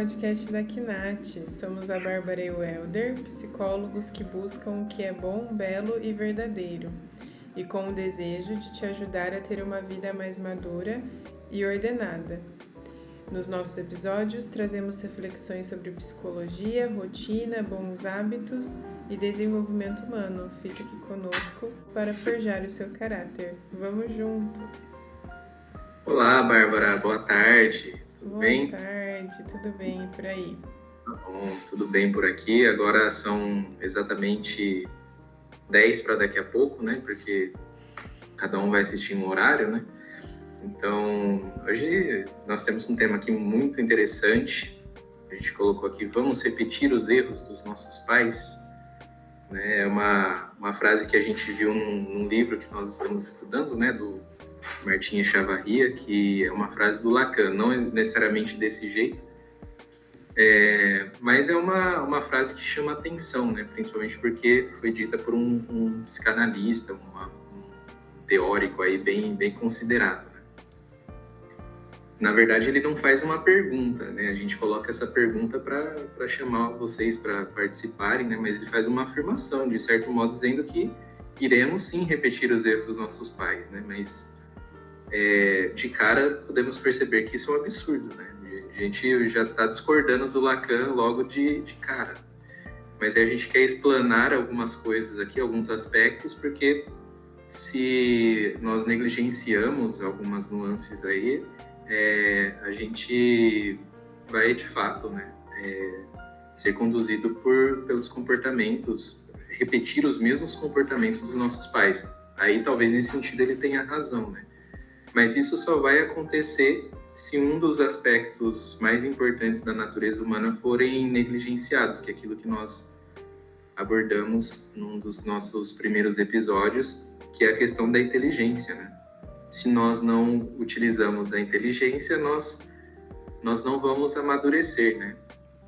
podcast da Quinate. Somos a Bárbara e o Helder, psicólogos que buscam o que é bom, belo e verdadeiro, e com o desejo de te ajudar a ter uma vida mais madura e ordenada. Nos nossos episódios, trazemos reflexões sobre psicologia, rotina, bons hábitos e desenvolvimento humano. Fique aqui conosco para forjar o seu caráter. Vamos juntos! Olá, Bárbara. Boa tarde. Tudo bem? Boa tarde, tudo bem por aí? Tá bom, tudo bem por aqui. Agora são exatamente 10 para daqui a pouco, né? Porque cada um vai assistir um horário, né? Então, hoje nós temos um tema aqui muito interessante. A gente colocou aqui, vamos repetir os erros dos nossos pais. Né? É uma frase que a gente viu num livro que nós estamos estudando, né? Do Martin Echavarria, que é uma frase do Lacan, não é necessariamente desse jeito, mas é uma frase que chama atenção, né? Principalmente porque foi dita por um psicanalista, um teórico aí bem considerado. Né? Na verdade, ele não faz uma pergunta, né? A gente coloca essa pergunta para chamar vocês para participarem, né? Mas ele faz uma afirmação, de certo modo, dizendo que iremos sim repetir os erros dos nossos pais, né? Mas de cara podemos perceber que isso é um absurdo, né? A gente já está discordando do Lacan logo de cara. Mas a gente quer explanar algumas coisas aqui, alguns aspectos, porque se nós negligenciamos algumas nuances aí, a gente vai, de fato, né, ser conduzido pelos comportamentos, repetir os mesmos comportamentos dos nossos pais. Aí, talvez, nesse sentido, ele tenha razão, né? Mas isso só vai acontecer se um dos aspectos mais importantes da natureza humana forem negligenciados, que é aquilo que nós abordamos num dos nossos primeiros episódios, que é a questão da inteligência, né? Se nós não utilizamos a inteligência, nós não vamos amadurecer, né?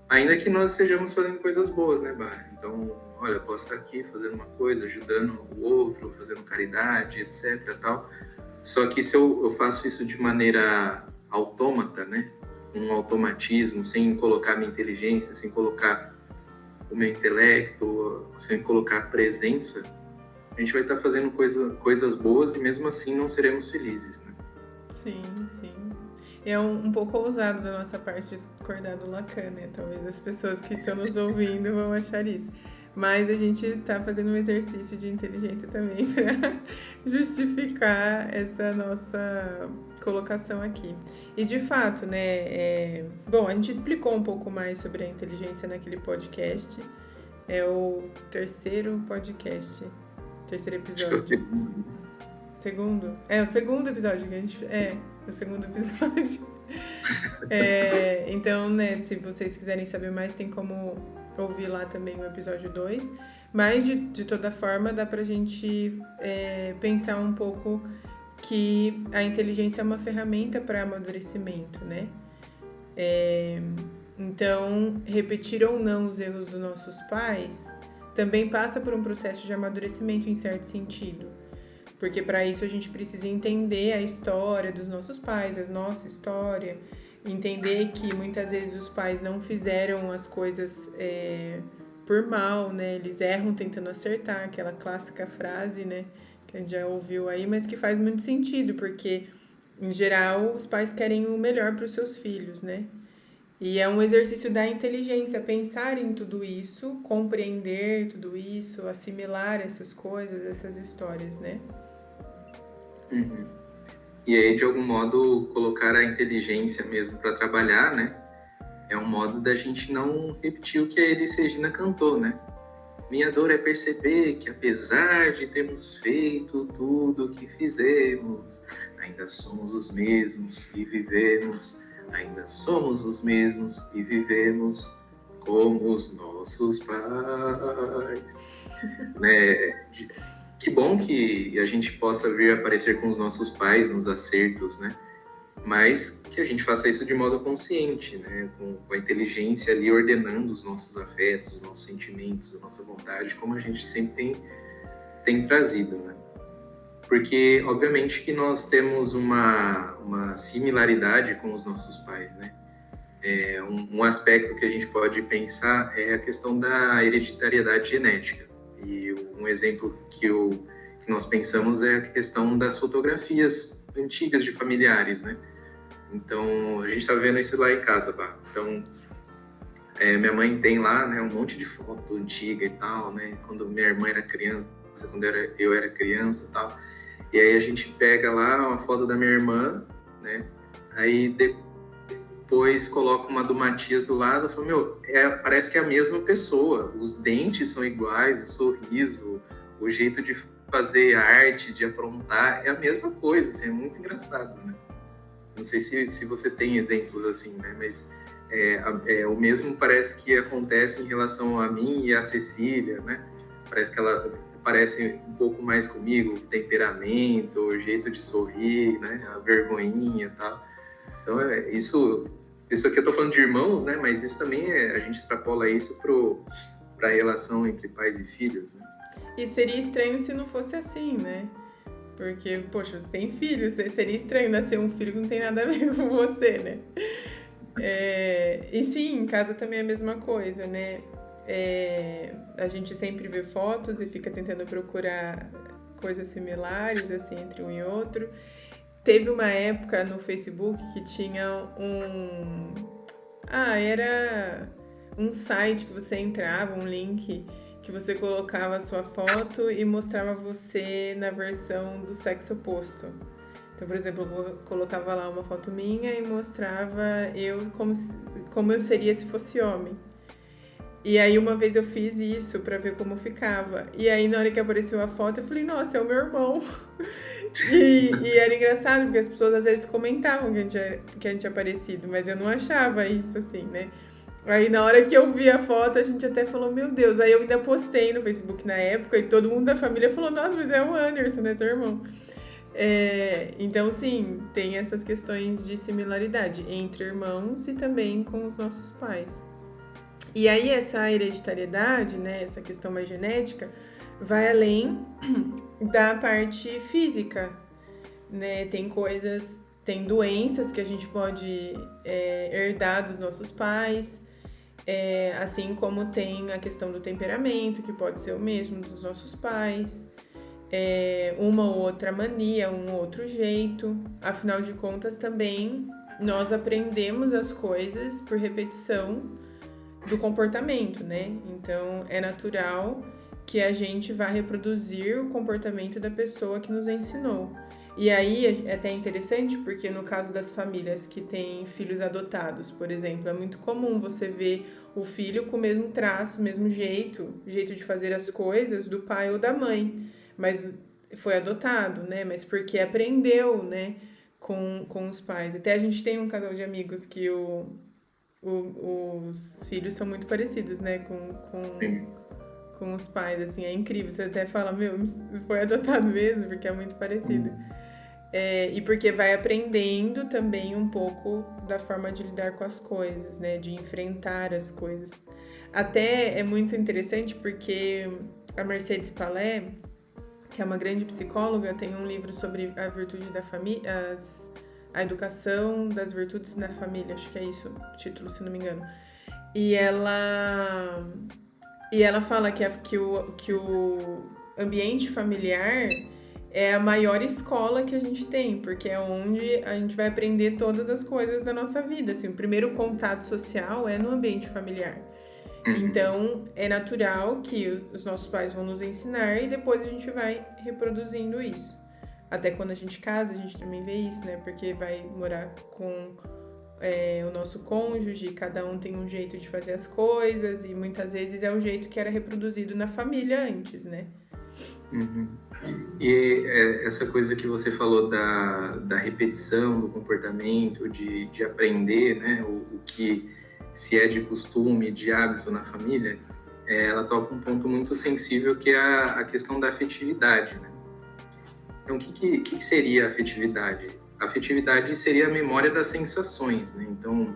Ainda que nós estejamos fazendo coisas boas, né, Bar? Então, olha, posso estar aqui fazendo uma coisa, ajudando o outro, fazendo caridade, etc, tal. Só que se eu faço isso de maneira autômata, né? Um automatismo, sem colocar minha inteligência, sem colocar o meu intelecto, sem colocar presença, a gente vai estar fazendo coisas boas e mesmo assim não seremos felizes, né? Sim. É um pouco ousado da nossa parte discordar do Lacan, né? Talvez as pessoas que estão nos ouvindo vão achar isso. Mas a gente está fazendo um exercício de inteligência também para justificar essa nossa colocação aqui. E de fato, né? Bom, a gente explicou um pouco mais sobre a inteligência naquele podcast. É o terceiro podcast. Terceiro episódio. Segundo? O segundo episódio que a gente... o segundo episódio. Então, né, se vocês quiserem saber mais, tem como ouvir lá também o episódio 2. Mas, de toda forma, dá pra gente pensar um pouco que a inteligência é uma ferramenta para amadurecimento, né? Então, repetir ou não os erros dos nossos pais também passa por um processo de amadurecimento em certo sentido. Porque para isso a gente precisa entender a história dos nossos pais, a nossa história, entender que muitas vezes os pais não fizeram as coisas por mal, né? Eles erram tentando acertar, aquela clássica frase, né? Que a gente já ouviu aí, mas que faz muito sentido, porque, em geral, os pais querem o melhor para os seus filhos, né? E é um exercício da inteligência, pensar em tudo isso, compreender tudo isso, assimilar essas coisas, essas histórias, né? Uhum. E aí, de algum modo, colocar a inteligência mesmo para trabalhar, né? É um modo da gente não repetir o que a Elis Regina cantou, né? Minha dor é perceber que, apesar de termos feito tudo o que fizemos, ainda somos os mesmos e vivemos, ainda somos os mesmos e vivemos como os nossos pais. Né? Que bom que a gente possa vir aparecer com os nossos pais nos acertos, né? Mas que a gente faça isso de modo consciente, né? Com a inteligência ali ordenando os nossos afetos, os nossos sentimentos, a nossa vontade, como a gente sempre tem trazido, né? Porque, obviamente, que nós temos uma similaridade com os nossos pais, né? Um aspecto que a gente pode pensar é a questão da hereditariedade genética. E um exemplo que nós pensamos é a questão das fotografias antigas de familiares, né? Então, a gente está vendo isso lá em casa, Bah. Então, minha mãe tem lá, né, um monte de foto antiga e tal, né? Quando minha irmã era criança, quando eu era criança e tal. E aí a gente pega lá uma foto da minha irmã, né? Aí depois coloca uma do Matias do lado e fala, parece que é a mesma pessoa. Os dentes são iguais, o sorriso, o jeito de fazer arte, de aprontar, é a mesma coisa, assim, é muito engraçado, né? Não sei se você tem exemplos assim, né? Mas o mesmo parece que acontece em relação a mim e a Cecília, né? Parece que ela parece um pouco mais comigo, o temperamento, o jeito de sorrir, né? A vergonhinha e tal. Então, isso aqui eu tô falando de irmãos, né? Mas isso também a gente extrapola isso para a relação entre pais e filhos, né? E seria estranho se não fosse assim, né? Porque, poxa, você tem filho, seria estranho nascer um filho que não tem nada a ver com você, né? E sim, em casa também é a mesma coisa, né? A gente sempre vê fotos e fica tentando procurar coisas similares, assim, entre um e outro. Teve uma época no Facebook que tinha era um site que você entrava, um link que você colocava a sua foto e mostrava você na versão do sexo oposto. Então, por exemplo, eu colocava lá uma foto minha e mostrava eu como eu seria se fosse homem. E aí uma vez eu fiz isso pra ver como ficava. E aí na hora que apareceu a foto eu falei, nossa, é o meu irmão. E era engraçado porque as pessoas às vezes comentavam que a gente é parecido, mas eu não achava isso assim, né? Aí na hora que eu vi a foto, a gente até falou, meu Deus. Aí eu ainda postei no Facebook na época e todo mundo da família falou, nossa, mas é o Anderson, né, seu irmão? Então, sim, tem essas questões de similaridade entre irmãos e também com os nossos pais. E aí essa hereditariedade, né, essa questão mais genética, vai além da parte física, né? Tem doenças que a gente pode herdar dos nossos pais, assim como tem a questão do temperamento, que pode ser o mesmo dos nossos pais, uma ou outra mania, um outro jeito. Afinal de contas, também nós aprendemos as coisas por repetição do comportamento, né? Então, é natural que a gente vá reproduzir o comportamento da pessoa que nos ensinou. E aí é até interessante porque no caso das famílias que têm filhos adotados, por exemplo, é muito comum você ver o filho com o mesmo traço, o mesmo jeito de fazer as coisas do pai ou da mãe, mas foi adotado, né? Mas porque aprendeu, né, com os pais. Até a gente tem um casal de amigos que os filhos são muito parecidos, né, com os pais, assim, é incrível. Você até fala, foi adotado mesmo, porque é muito parecido. E porque vai aprendendo também um pouco da forma de lidar com as coisas, né? De enfrentar as coisas. Até é muito interessante porque a Mercedes Palé, que é uma grande psicóloga, tem um livro sobre a virtude da família, a educação das virtudes na família, acho que é isso o título, se não me engano. E ela fala que o ambiente familiar é a maior escola que a gente tem, porque é onde a gente vai aprender todas as coisas da nossa vida. Assim, o primeiro contato social é no ambiente familiar. Então, é natural que os nossos pais vão nos ensinar e depois a gente vai reproduzindo isso. Até quando a gente casa, a gente também vê isso, né? Porque vai morar com o nosso cônjuge, cada um tem um jeito de fazer as coisas e muitas vezes é o jeito que era reproduzido na família antes, né? E essa coisa que você falou da repetição do comportamento, de aprender, né, o que se é de costume, de hábito na família, ela toca um ponto muito sensível que é a questão da afetividade, né? Então, o que seria a afetividade? A afetividade seria a memória das sensações, né? Então,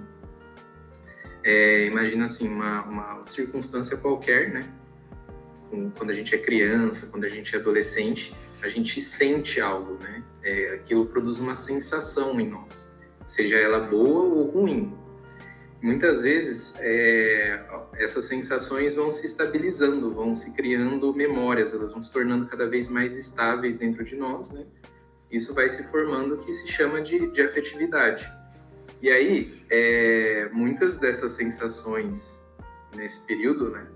imagina assim, uma circunstância qualquer, né? Quando a gente é criança, quando a gente é adolescente, a gente sente algo, né? Aquilo produz uma sensação em nós, seja ela boa ou ruim. muitas vezes essas sensações vão se estabilizando, vão se criando memórias, elas vão se tornando cada vez mais estáveis dentro de nós, né? Isso vai se formando o que se chama de afetividade. E aí, muitas dessas sensações nesse período, né,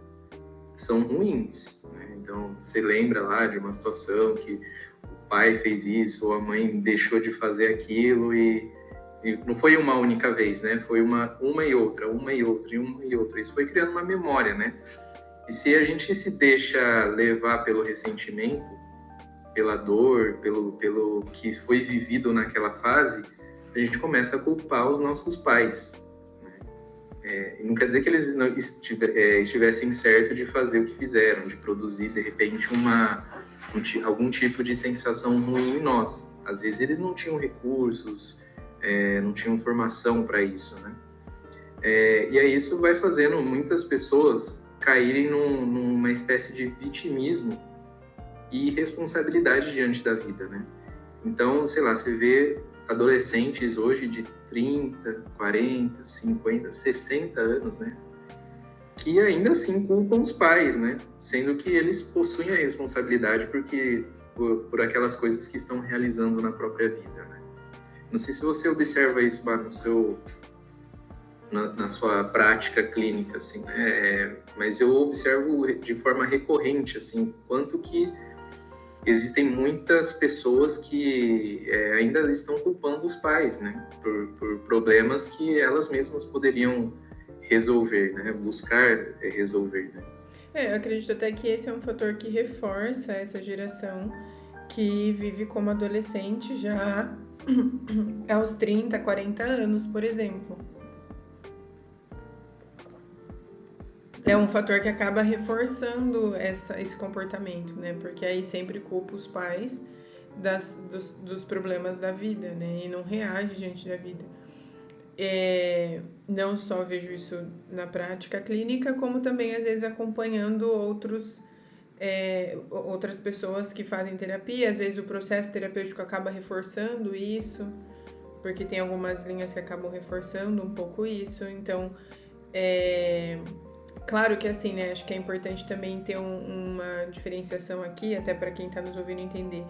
são ruins, né? Então, você lembra lá de uma situação que o pai fez isso, ou a mãe deixou de fazer aquilo, e não foi uma única vez, né? Foi uma e outra, uma e outra, e uma e outra. Isso foi criando uma memória, né? E se a gente se deixa levar pelo ressentimento, pela dor, pelo que foi vivido naquela fase, a gente começa a culpar os nossos pais. Não quer dizer que eles não estivessem certos de fazer o que fizeram, de produzir, de repente, algum tipo de sensação ruim em nós. Às vezes eles não tinham recursos, não tinham formação para isso, né? E aí isso vai fazendo muitas pessoas caírem numa espécie de vitimismo e irresponsabilidade diante da vida, né? Então, sei lá, você vê adolescentes hoje de 30, 40, 50, 60 anos, né? Que ainda assim culpam os pais, né? Sendo que eles possuem a responsabilidade por aquelas coisas que estão realizando na própria vida, né? Não sei se você observa isso, Bar, na sua prática clínica, assim, né? Mas eu observo de forma recorrente, assim, quanto que existem muitas pessoas que ainda estão culpando os pais, né? Por problemas que elas mesmas poderiam resolver, né? Buscar resolver, né? Eu acredito até que esse é um fator que reforça essa geração que vive como adolescente já aos 30, 40 anos, por exemplo. É um fator que acaba reforçando esse comportamento, né? Porque aí sempre culpa os pais dos problemas da vida, né? E não reage diante da vida. Não só vejo isso na prática clínica, como também às vezes acompanhando outras pessoas que fazem terapia. Às vezes o processo terapêutico acaba reforçando isso, porque tem algumas linhas que acabam reforçando um pouco isso. Então, claro que assim, né? Acho que é importante também ter uma diferenciação aqui, até para quem está nos ouvindo entender,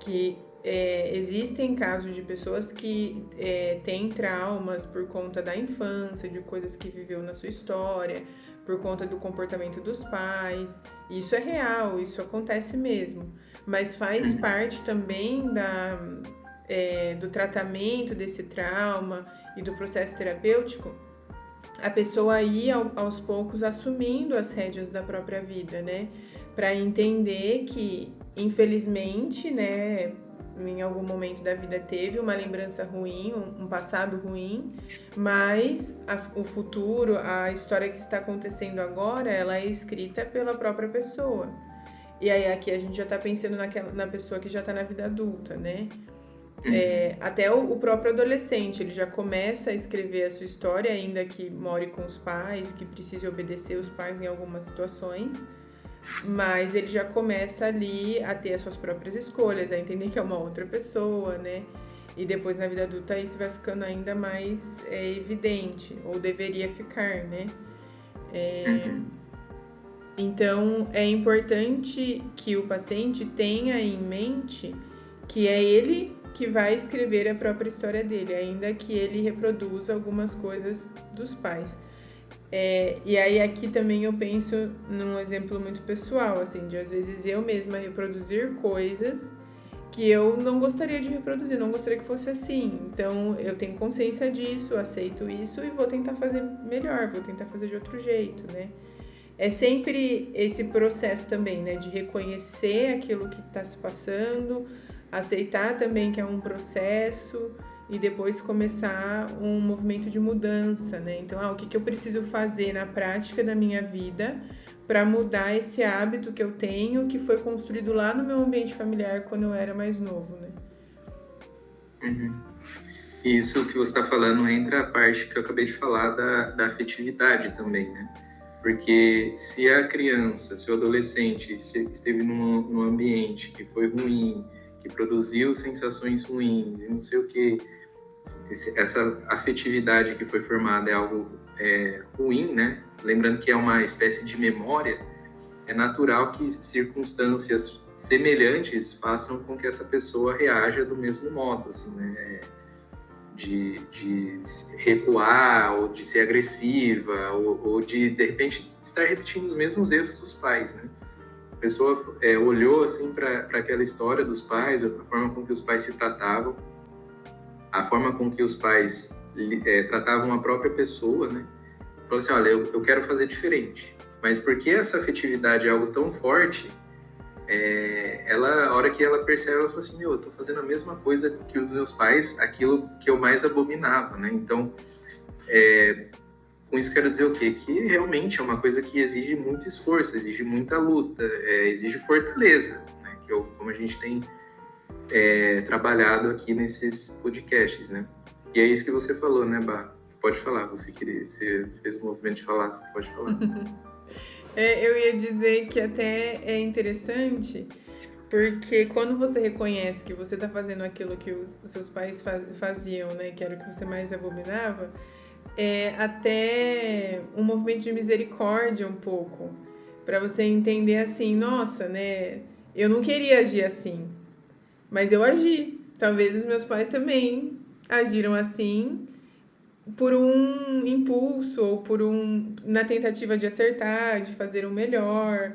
que existem casos de pessoas que têm traumas por conta da infância, de coisas que viveu na sua história, por conta do comportamento dos pais. Isso é real, isso acontece mesmo. Mas faz parte também do tratamento desse trauma e do processo terapêutico a pessoa ir aos poucos assumindo as rédeas da própria vida, né? Para entender que, infelizmente, né, em algum momento da vida teve uma lembrança ruim, um passado ruim, mas o futuro, a história que está acontecendo agora, ela é escrita pela própria pessoa. E aí aqui a gente já está pensando na pessoa que já está na vida adulta, né? Até o próprio adolescente, ele já começa a escrever a sua história, ainda que more com os pais, que precise obedecer os pais em algumas situações, mas ele já começa ali a ter as suas próprias escolhas, a entender que é uma outra pessoa, né? E depois na vida adulta isso vai ficando ainda mais evidente, ou deveria ficar, né? Então é importante que o paciente tenha em mente que é ele que vai escrever a própria história dele, ainda que ele reproduza algumas coisas dos pais. E aí aqui também eu penso num exemplo muito pessoal, assim, de às vezes eu mesma reproduzir coisas que eu não gostaria de reproduzir, não gostaria que fosse assim. Então eu tenho consciência disso, aceito isso e vou tentar fazer melhor, vou tentar fazer de outro jeito, né? É sempre esse processo também, né, de reconhecer aquilo que está se passando, aceitar também que é um processo e depois começar um movimento de mudança, né? Então, o que eu preciso fazer na prática da minha vida para mudar esse hábito que eu tenho, que foi construído lá no meu ambiente familiar quando eu era mais novo, né? Isso que você está falando entra a parte que eu acabei de falar da afetividade também, né? Porque se a criança, se o adolescente esteve num ambiente que foi ruim, que produziu sensações ruins e não sei o que, essa afetividade que foi formada é algo ruim, né? Lembrando que é uma espécie de memória, é natural que circunstâncias semelhantes façam com que essa pessoa reaja do mesmo modo, assim, né? De recuar, ou de ser agressiva, ou de repente, estar repetindo os mesmos erros dos pais, né? A pessoa olhou, assim, para aquela história dos pais, a forma com que os pais se tratavam, a forma com que os pais tratavam a própria pessoa, né? Falou assim, olha, eu quero fazer diferente. Mas porque essa afetividade é algo tão forte, a hora que ela percebe, ela fala assim, eu tô fazendo a mesma coisa que os meus pais, aquilo que eu mais abominava, né? Então, com isso quero dizer o quê? Que realmente é uma coisa que exige muito esforço, exige muita luta, exige fortaleza, né? Como a gente tem trabalhado aqui nesses podcasts, né? E é isso que você falou, né, Bá? Pode falar, você fez o movimento de falar, você pode falar. Eu ia dizer que até é interessante, porque quando você reconhece que você está fazendo aquilo que os seus pais faziam, né, que era o que você mais abominava, é até um movimento de misericórdia um pouco, para você entender assim, nossa, né, eu não queria agir assim, mas eu agi. Talvez os meus pais também agiram assim, por um impulso ou na tentativa de acertar, de fazer o melhor.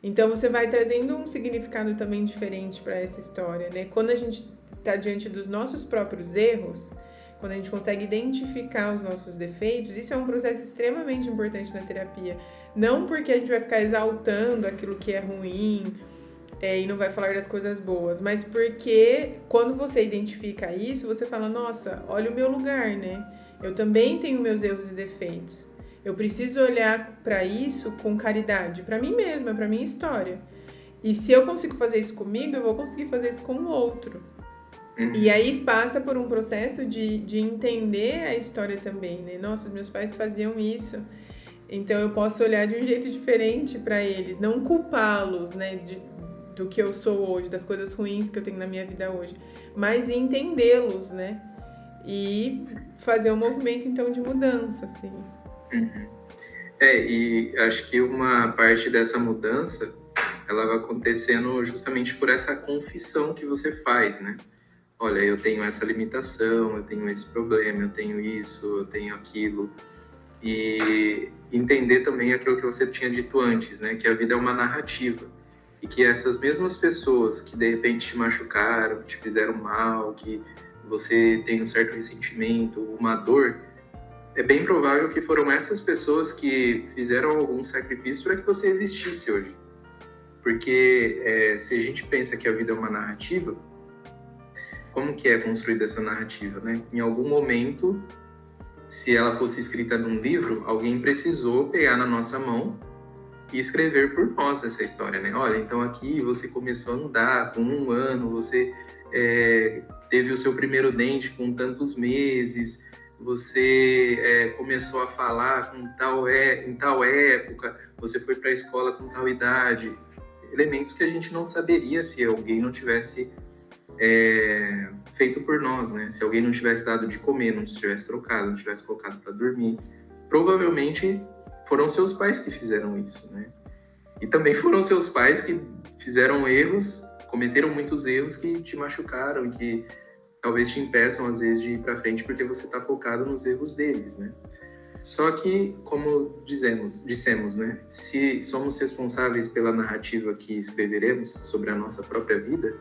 Então você vai trazendo um significado também diferente para essa história, né? Quando a gente está diante dos nossos próprios erros, quando a gente consegue identificar os nossos defeitos, isso é um processo extremamente importante na terapia. Não porque a gente vai ficar exaltando aquilo que é ruim, e não vai falar das coisas boas, mas porque quando você identifica isso, você fala, nossa, olha o meu lugar, né? Eu também tenho meus erros e defeitos. Eu preciso olhar para isso com caridade, para mim mesma, para minha história. E se eu consigo fazer isso comigo, eu vou conseguir fazer isso com o outro. E aí passa por um processo de entender a história também, né? Nossa, meus pais faziam isso, então eu posso olhar de um jeito diferente para eles, não culpá-los, né? Do que eu sou hoje, das coisas ruins que eu tenho na minha vida hoje, mas entendê-los, né? E fazer um movimento, então, de mudança, assim. E acho que uma parte dessa mudança, ela vai acontecendo justamente por essa confissão que você faz, né? Olha, eu tenho essa limitação, eu tenho esse problema, eu tenho isso, eu tenho aquilo. E entender também aquilo que você tinha dito antes, né? Que a vida é uma narrativa. E que essas mesmas pessoas que de repente te machucaram, que te fizeram mal, que você tem um certo ressentimento, uma dor, é bem provável que foram essas pessoas que fizeram algum sacrifício para que você existisse hoje. Porque se a gente pensa que a vida é uma narrativa, como que é construída essa narrativa, né? Em algum momento, se ela fosse escrita num livro, alguém precisou pegar na nossa mão e escrever por nós essa história, né? Olha, então aqui você começou a andar com 1 ano, você teve o seu primeiro dente com tantos meses, você começou a falar em tal época, você foi para a escola com tal idade. Elementos que a gente não saberia se alguém não tivesse feito por nós, né? Se alguém não tivesse dado de comer, não tivesse trocado, não tivesse colocado para dormir. Provavelmente foram seus pais que fizeram isso, né? E também foram seus pais que fizeram erros, cometeram muitos erros que te machucaram e que talvez te impeçam, às vezes, de ir para frente porque você está focado nos erros deles, né? Só que, como dissemos, né? Se somos responsáveis pela narrativa que escreveremos sobre a nossa própria vida,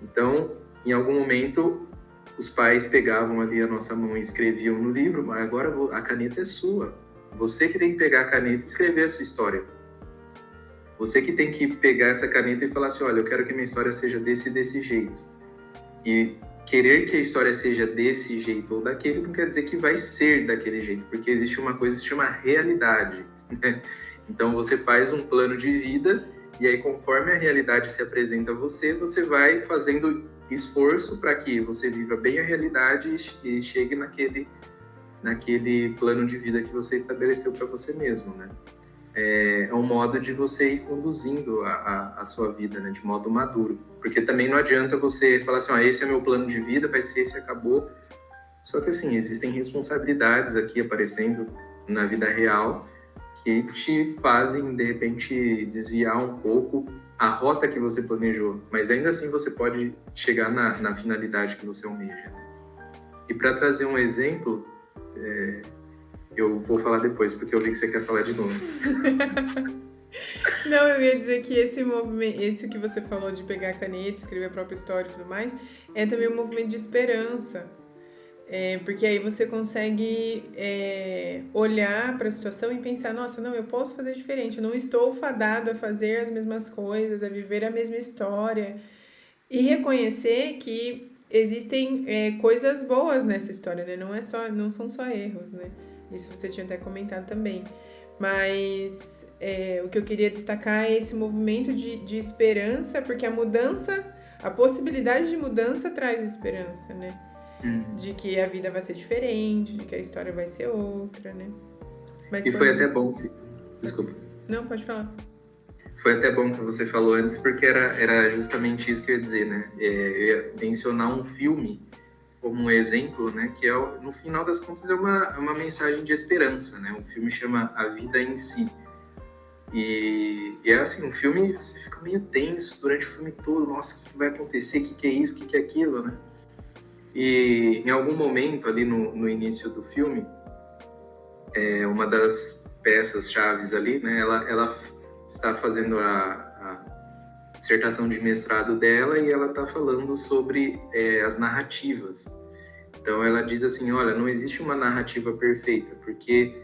então, em algum momento, os pais pegavam ali a nossa mão e escreviam no livro, mas agora a caneta é sua. Você que tem que pegar a caneta e escrever a sua história. Você que tem que pegar essa caneta e falar assim, olha, eu quero que minha história seja desse jeito. E querer que a história seja desse jeito ou daquele não quer dizer que vai ser daquele jeito, porque existe uma coisa que se chama realidade. Né? Então você faz um plano de vida e aí conforme a realidade se apresenta a você, você vai fazendo esforço para que você viva bem a realidade e chegue naquele plano de vida que você estabeleceu para você mesmo, né? É um modo de você ir conduzindo a sua vida, né, de modo maduro. Porque também não adianta você falar assim, esse é meu plano de vida, vai ser esse, acabou. Só que assim, existem responsabilidades aqui aparecendo na vida real que te fazem, de repente, desviar um pouco a rota que você planejou, mas ainda assim você pode chegar na finalidade que você almeja. E para trazer um exemplo, eu vou falar depois, porque eu vi que você quer falar de novo. Não, eu ia dizer que esse movimento, esse que você falou de pegar a caneta, escrever a própria história e tudo mais, é também um movimento de esperança. Porque aí você consegue olhar para a situação e pensar, nossa, não, eu posso fazer diferente, eu não estou fadado a fazer as mesmas coisas, a viver a mesma história. E reconhecer que existem coisas boas nessa história, né? Não são só erros, né? Isso você tinha até comentado também. Mas o que eu queria destacar é esse movimento de esperança, porque a possibilidade de mudança traz esperança, né? De que a vida vai ser diferente, de que a história vai ser outra, né? Mas foi até bom que... Desculpa. Não, pode falar. Foi até bom que você falou antes, porque era justamente isso que eu ia dizer, né? Eu ia mencionar um filme como um exemplo, né? Que no final das contas é uma mensagem de esperança, né? O filme chama A Vida em Si. E é assim, um filme, você fica meio tenso durante o filme todo. Nossa, o que vai acontecer? O que é isso? O que é aquilo, né? E em algum momento ali no início do filme, uma das peças chaves ali, né? Ela está fazendo a dissertação de mestrado dela e ela está falando sobre as narrativas. Então ela diz assim, olha, não existe uma narrativa perfeita, porque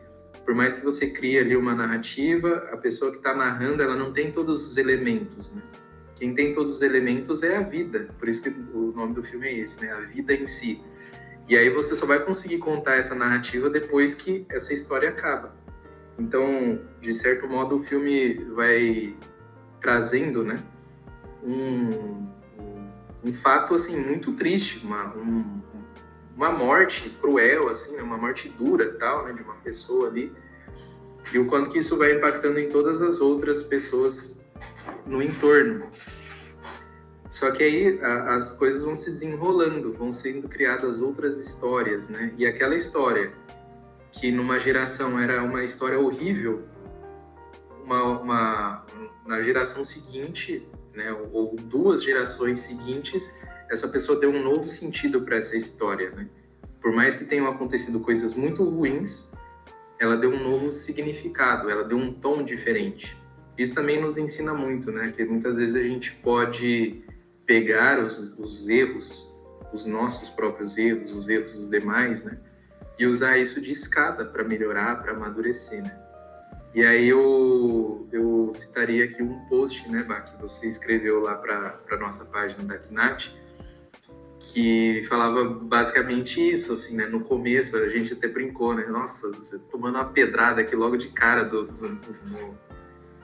por mais que você crie ali uma narrativa, a pessoa que está narrando, ela não tem todos os elementos, né? Quem tem todos os elementos é a vida, por isso que o nome do filme é esse, né? A vida em si. E aí você só vai conseguir contar essa narrativa depois que essa história acaba. Então, de certo modo, o filme vai trazendo, né, um fato assim muito triste, uma morte cruel, assim, uma morte dura, tal, né, de uma pessoa ali, e o quanto que isso vai impactando em todas as outras pessoas no entorno. Só que aí as coisas vão se desenrolando, vão sendo criadas outras histórias, né? E aquela história que numa geração era uma história horrível, na geração seguinte, né, ou duas gerações seguintes, essa pessoa deu um novo sentido para essa história, né? Por mais que tenham acontecido coisas muito ruins, ela deu um novo significado, ela deu um tom diferente. Isso também nos ensina muito, né? Que muitas vezes a gente pode pegar os erros, os nossos próprios erros, os erros dos demais, né? E usar isso de escada para melhorar, para amadurecer, né? E aí eu citaria aqui um post, né, Bá, que você escreveu lá para a nossa página da Knat, que falava basicamente isso, assim, né? No começo a gente até brincou, né? Nossa, você tomando uma pedrada aqui logo de cara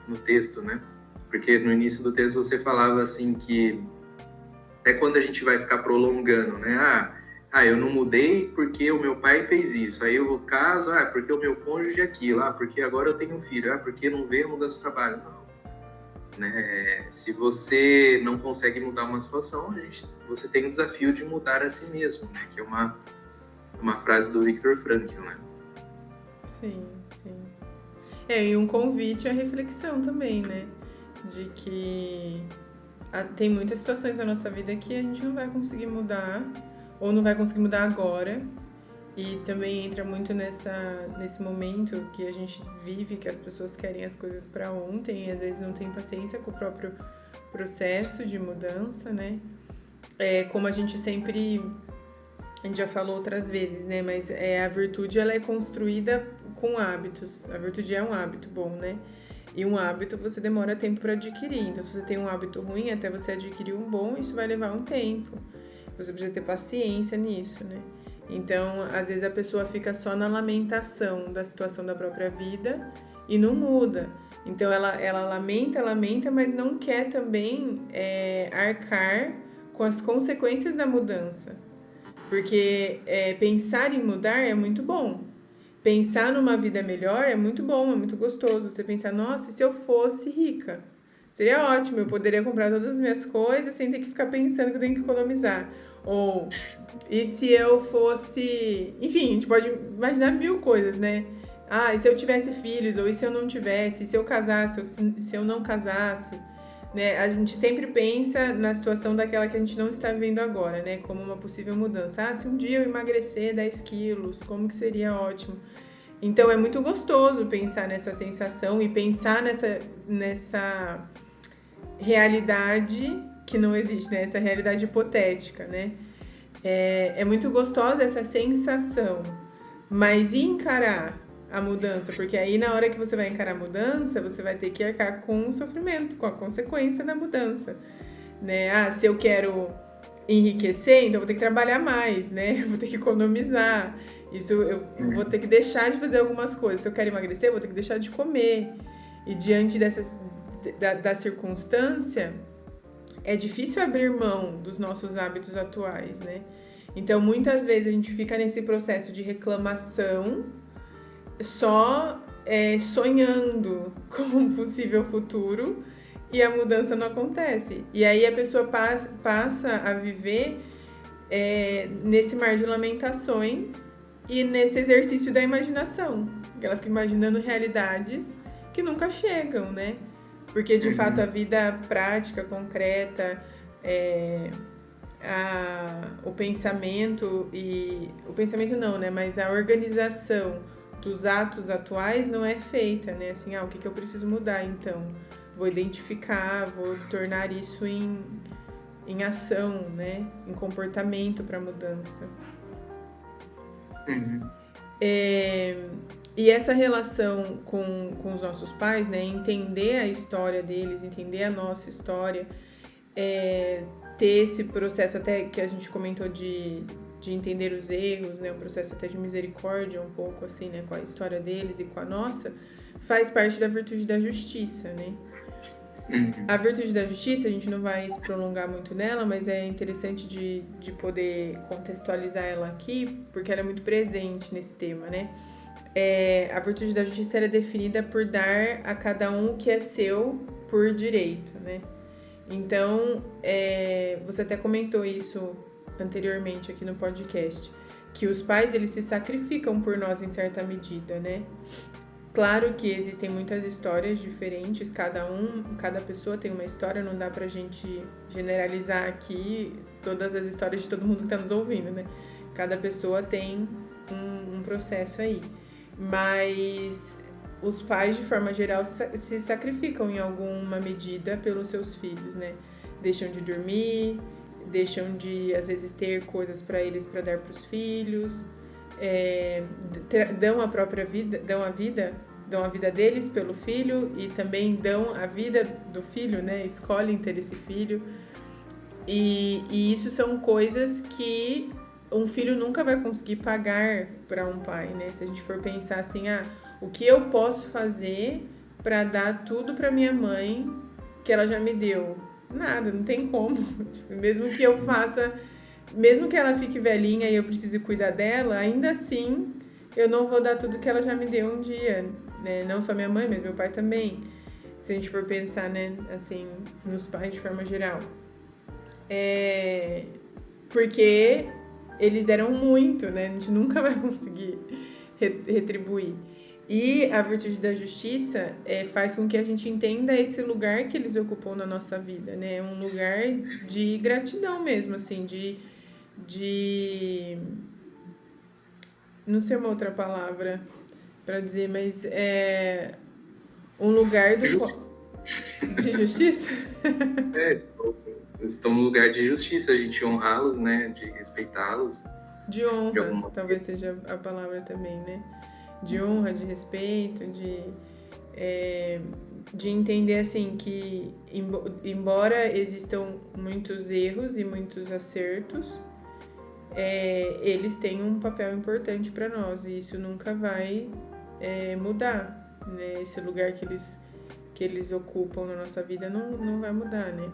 no texto, né? Porque no início do texto você falava assim que até quando a gente vai ficar prolongando, né? Eu não mudei porque o meu pai fez isso. Aí eu caso, porque o meu cônjuge é aquilo. Porque agora eu tenho um filho. Porque não veio a mudança de trabalho. Não. Né? Se você não consegue mudar uma situação, você tem o desafio de mudar a si mesmo, né? Que é uma frase do Viktor Frankl, né? Sim, sim. E um convite à reflexão também, né? De que tem muitas situações na nossa vida que a gente não vai conseguir mudar, ou não vai conseguir mudar agora, e também entra muito nesse momento que a gente vive, que as pessoas querem as coisas para ontem, e às vezes não tem paciência com o próprio processo de mudança, né? Como a gente já falou outras vezes, né? Mas a virtude, ela é construída com hábitos. A virtude é um hábito bom, né? E um hábito você demora tempo para adquirir. Então, se você tem um hábito ruim, até você adquirir um bom, isso vai levar um tempo. Você precisa ter paciência nisso, né? Então, às vezes a pessoa fica só na lamentação da situação da própria vida e não muda. Então, ela lamenta, mas não quer também arcar com as consequências da mudança. Porque pensar em mudar é muito bom. Pensar numa vida melhor é muito bom, é muito gostoso. Você pensar, nossa, e se eu fosse rica? Seria ótimo, eu poderia comprar todas as minhas coisas sem ter que ficar pensando que eu tenho que economizar. Ou, e se eu fosse... Enfim, a gente pode imaginar mil coisas, né? Ah, e se eu tivesse filhos? Ou e se eu não tivesse? E se eu casasse? Ou se eu não casasse? Né? A gente sempre pensa na situação daquela que a gente não está vivendo agora, né? Como uma possível mudança. Ah, se um dia eu emagrecer 10 quilos, como que seria ótimo? Então, é muito gostoso pensar nessa sensação e pensar nessa realidade que não existe, né? Essa realidade hipotética, né? É muito gostosa essa sensação, mas e encarar a mudança? Porque aí, na hora que você vai encarar a mudança, você vai ter que arcar com o sofrimento, com a consequência da mudança, né? Ah, se eu quero enriquecer, então eu vou ter que trabalhar mais, né? Eu vou ter que economizar. Isso eu vou ter que deixar de fazer algumas coisas. Se eu quero emagrecer, eu vou ter que deixar de comer. E diante da circunstância, é difícil abrir mão dos nossos hábitos atuais, né? Então, muitas vezes a gente fica nesse processo de reclamação, só sonhando com um possível futuro, e a mudança não acontece. E aí a pessoa passa a viver nesse mar de lamentações e nesse exercício da imaginação. Ela fica imaginando realidades que nunca chegam, né? Porque, de fato, a vida prática, concreta, o pensamento o pensamento não, né? Mas a organização dos atos atuais não é feita, né? Assim, o que eu preciso mudar, então? Vou identificar, vou tornar isso em ação, né? Em comportamento para mudança. E essa relação com os nossos pais, né? Entender a história deles, entender a nossa história, ter esse processo até que a gente comentou de entender os erros, né? Um processo até de misericórdia um pouco, assim, né? Com a história deles e com a nossa, faz parte da virtude da justiça, né? A virtude da justiça, a gente não vai se prolongar muito nela, mas é interessante de poder contextualizar ela aqui, porque ela é muito presente nesse tema, né? A virtude da justiça é definida por dar a cada um o que é seu por direito, né? Então, você até comentou isso anteriormente aqui no podcast, que os pais, eles se sacrificam por nós em certa medida, né? Claro que existem muitas histórias diferentes, cada pessoa tem uma história, não dá pra gente generalizar aqui todas as histórias de todo mundo que tá nos ouvindo, né? Cada pessoa tem um processo aí. Mas os pais, de forma geral, se sacrificam em alguma medida pelos seus filhos, né? Deixam de dormir, deixam de, às vezes, ter coisas para eles para dar para os filhos, dão a própria vida, dão a vida deles pelo filho e também dão a vida do filho, né? Escolhem ter esse filho. E isso são coisas que um filho nunca vai conseguir pagar para um pai, né? Se a gente for pensar assim, o que eu posso fazer para dar tudo para minha mãe que ela já me deu? Nada, não tem como. Tipo, mesmo que eu faça, mesmo que ela fique velhinha e eu precise cuidar dela, ainda assim eu não vou dar tudo que ela já me deu um dia, né? Não só minha mãe, mas meu pai também. Se a gente for pensar, né, assim, nos pais de forma geral. Porque eles deram muito, né? A gente nunca vai conseguir retribuir. E a virtude da justiça faz com que a gente entenda esse lugar que eles ocupam na nossa vida, né? Um lugar de gratidão mesmo, assim, de... Não sei uma outra palavra para dizer, mas um lugar de justiça? Eles estão no lugar de justiça, a gente honrá-los, né? De respeitá-los. De honra, talvez seja a palavra também, né? De honra, de respeito, de entender assim que embora existam muitos erros e muitos acertos, eles têm um papel importante para nós e isso nunca vai mudar, né? Esse lugar que eles ocupam na nossa vida não vai mudar, né?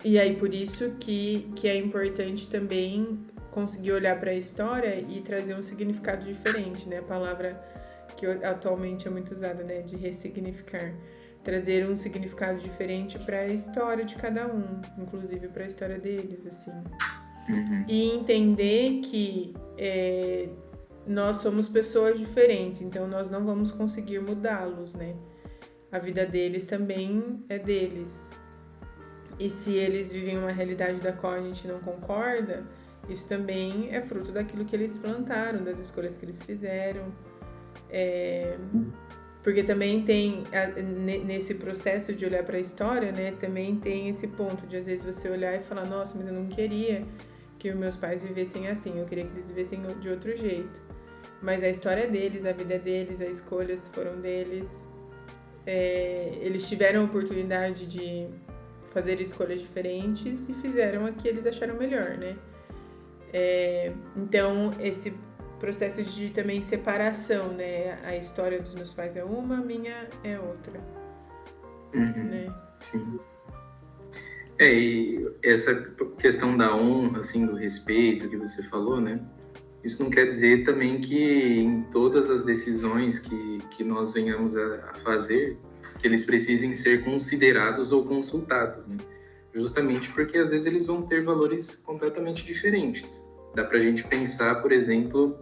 E aí por isso que é importante também conseguir olhar para a história e trazer um significado diferente, né? A palavra que atualmente é muito usada, né? De ressignificar. trazer um significado diferente para a história de cada um, inclusive para a história deles, assim. E entender que nós somos pessoas diferentes, então nós não vamos conseguir mudá-los, né? A vida deles também é deles. E se eles vivem uma realidade da qual a gente não concorda, isso também é fruto daquilo que eles plantaram, das escolhas que eles fizeram. Porque também tem, nesse processo de olhar para a história, né, também tem esse ponto de às vezes você olhar e falar, nossa, mas eu não queria que os meus pais vivessem assim, eu queria que eles vivessem de outro jeito. Mas a história é deles, a vida é deles, as escolhas foram deles. Eles tiveram a oportunidade de fazer escolhas diferentes e fizeram a que eles acharam melhor, né? Então, esse processo de também separação, né? A história dos meus pais é uma, a minha é outra. Né? Sim. E essa questão da honra, assim, do respeito que você falou, né? Isso não quer dizer também que em todas as decisões que nós venhamos a fazer, que eles precisem ser considerados ou consultados, né? Justamente porque às vezes eles vão ter valores completamente diferentes. Dá pra gente pensar, por exemplo,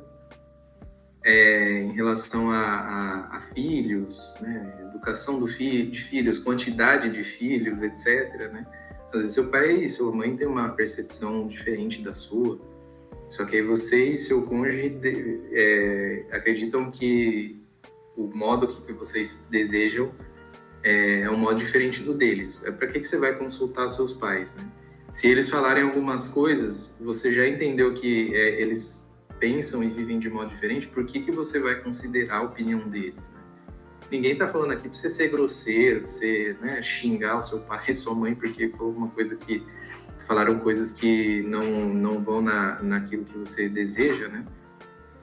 em relação a filhos, né? Educação de filhos, quantidade de filhos, etc., né? Às vezes seu pai e sua mãe têm uma percepção diferente da sua, só que aí você e seu cônjuge acreditam que o modo que vocês desejam é um modo diferente do deles. Para que você vai consultar seus pais, né? Se eles falarem algumas coisas, você já entendeu que eles pensam e vivem de modo diferente, por que você vai considerar a opinião deles, né? Ninguém tá falando aqui para você ser grosseiro, pra você, né, xingar o seu pai e sua mãe porque foi uma coisa que falaram coisas que não vão naquilo que você deseja, né?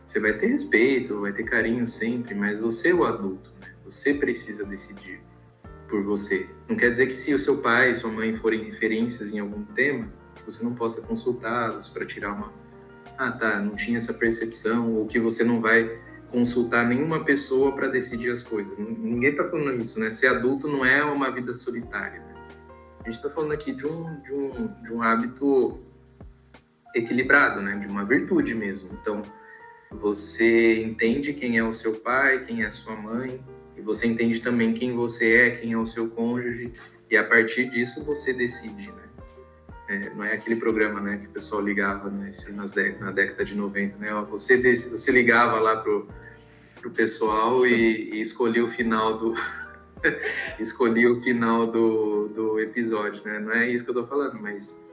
Você vai ter respeito, vai ter carinho sempre, mas você é o adulto, né? Você precisa decidir por você. Não quer dizer que se o seu pai e sua mãe forem referências em algum tema, você não possa consultá-los para tirar uma... não tinha essa percepção, ou que você não vai consultar nenhuma pessoa para decidir as coisas. Ninguém está falando isso, né? Ser adulto não é uma vida solitária, né? A gente está falando aqui de um hábito equilibrado, né? De uma virtude mesmo. Então, você entende quem é o seu pai, quem é a sua mãe, e você entende também quem você é, quem é o seu cônjuge, e a partir disso você decide, né? Não é aquele programa, né, que o pessoal ligava, né, na década de 90, né? Você ligava lá pro pessoal e escolhia o final do do episódio, né? Não é isso que eu tô falando, mas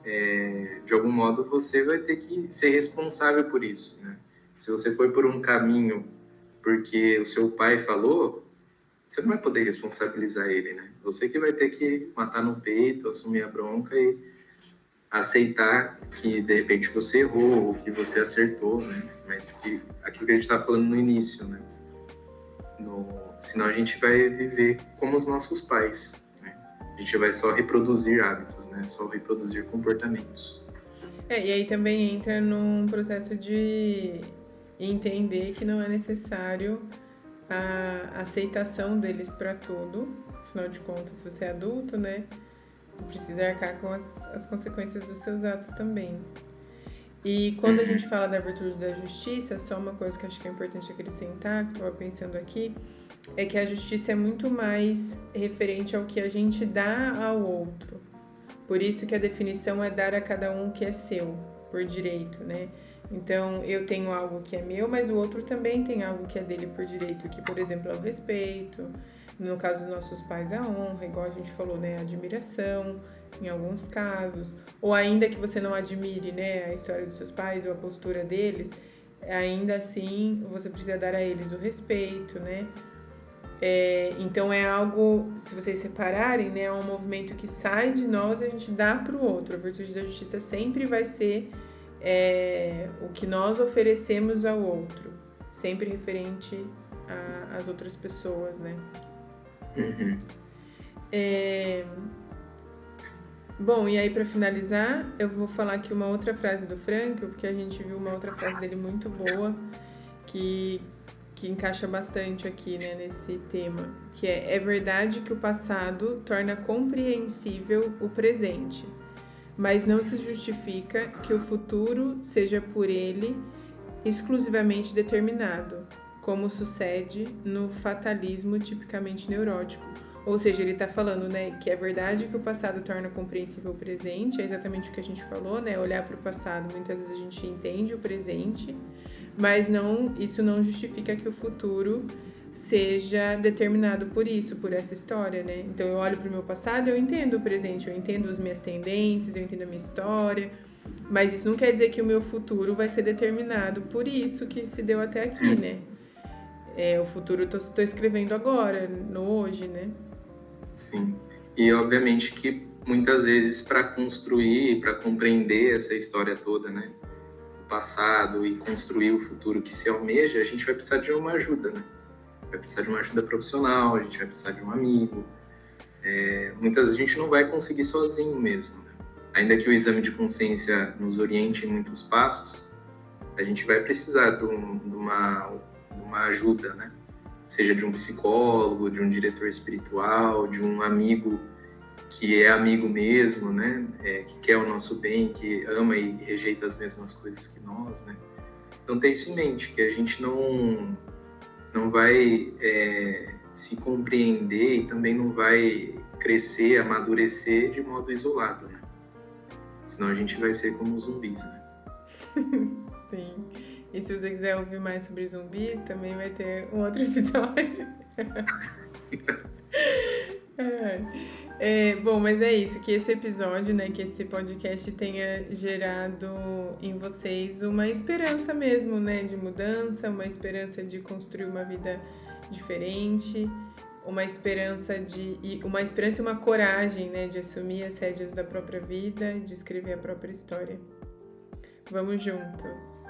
de algum modo você vai ter que ser responsável por isso, né? Se você foi por um caminho porque o seu pai falou, você não vai poder responsabilizar ele, né? Você que vai ter que matar no peito, assumir a bronca e aceitar que de repente você errou ou que você acertou, né? Mas que aquilo que a gente estava falando no início, né? Senão a gente vai viver como os nossos pais, né? A gente vai só reproduzir hábitos, né? Só reproduzir comportamentos. E aí também entra num processo de entender que não é necessário a aceitação deles para tudo. Afinal de contas, você é adulto, né? Você precisa arcar com as consequências dos seus atos também. E quando a gente fala da virtude da justiça, só uma coisa que acho que é importante acrescentar, que eu estava pensando aqui, é que a justiça é muito mais referente ao que a gente dá ao outro. Por isso que a definição é dar a cada um o que é seu, por direito, né? Então, eu tenho algo que é meu, mas o outro também tem algo que é dele por direito, que, por exemplo, é o respeito. No caso dos nossos pais, a honra, igual a gente falou, né? A admiração, em alguns casos. Ou ainda que você não admire, né? A história dos seus pais ou a postura deles, ainda assim, você precisa dar a eles o respeito, né? Então, é algo, se vocês separarem, né? É um movimento que sai de nós e a gente dá para o outro. A virtude da justiça sempre vai ser o que nós oferecemos ao outro, sempre referente às outras pessoas, né? Bom, e aí para finalizar, eu vou falar aqui uma outra frase do Frankl, porque a gente viu uma outra frase dele muito boa, que que encaixa bastante aqui, né, nesse tema, que é verdade que o passado torna compreensível o presente, mas não se justifica que o futuro seja por ele exclusivamente determinado, como sucede no fatalismo tipicamente neurótico. Ou seja, ele está falando, né, que é verdade que o passado torna compreensível o presente, é exatamente o que a gente falou, né, olhar para o passado, muitas vezes a gente entende o presente, mas isso não justifica que o futuro seja determinado por isso, por essa história, né? Então eu olho para o meu passado, eu entendo o presente, eu entendo as minhas tendências, eu entendo a minha história, mas isso não quer dizer que o meu futuro vai ser determinado por isso que se deu até aqui, né? O futuro eu tô escrevendo agora, no hoje, né? Sim. E obviamente que muitas vezes para construir, para compreender essa história toda, né? O passado e construir o futuro que se almeja, a gente vai precisar de uma ajuda, né? Vai precisar de uma ajuda profissional, a gente vai precisar de um amigo. Muitas vezes a gente não vai conseguir sozinho mesmo, né? Ainda que o exame de consciência nos oriente em muitos passos, a gente vai precisar de uma ajuda, né? Seja de um psicólogo, de um diretor espiritual, de um amigo que é amigo mesmo, né? Que quer o nosso bem, que ama e rejeita as mesmas coisas que nós, né? Então, ter isso em mente, que a gente não vai se compreender e também não vai crescer, amadurecer de modo isolado, né? Senão a gente vai ser como zumbis, né? Sim. E se você quiser ouvir mais sobre zumbis, também vai ter um outro episódio. Bom, mas é isso, que esse episódio, né, que esse podcast tenha gerado em vocês uma esperança mesmo, né, de mudança, uma esperança de construir uma vida diferente, uma esperança e uma coragem, né, de assumir as rédeas da própria vida e de escrever a própria história. Vamos juntos!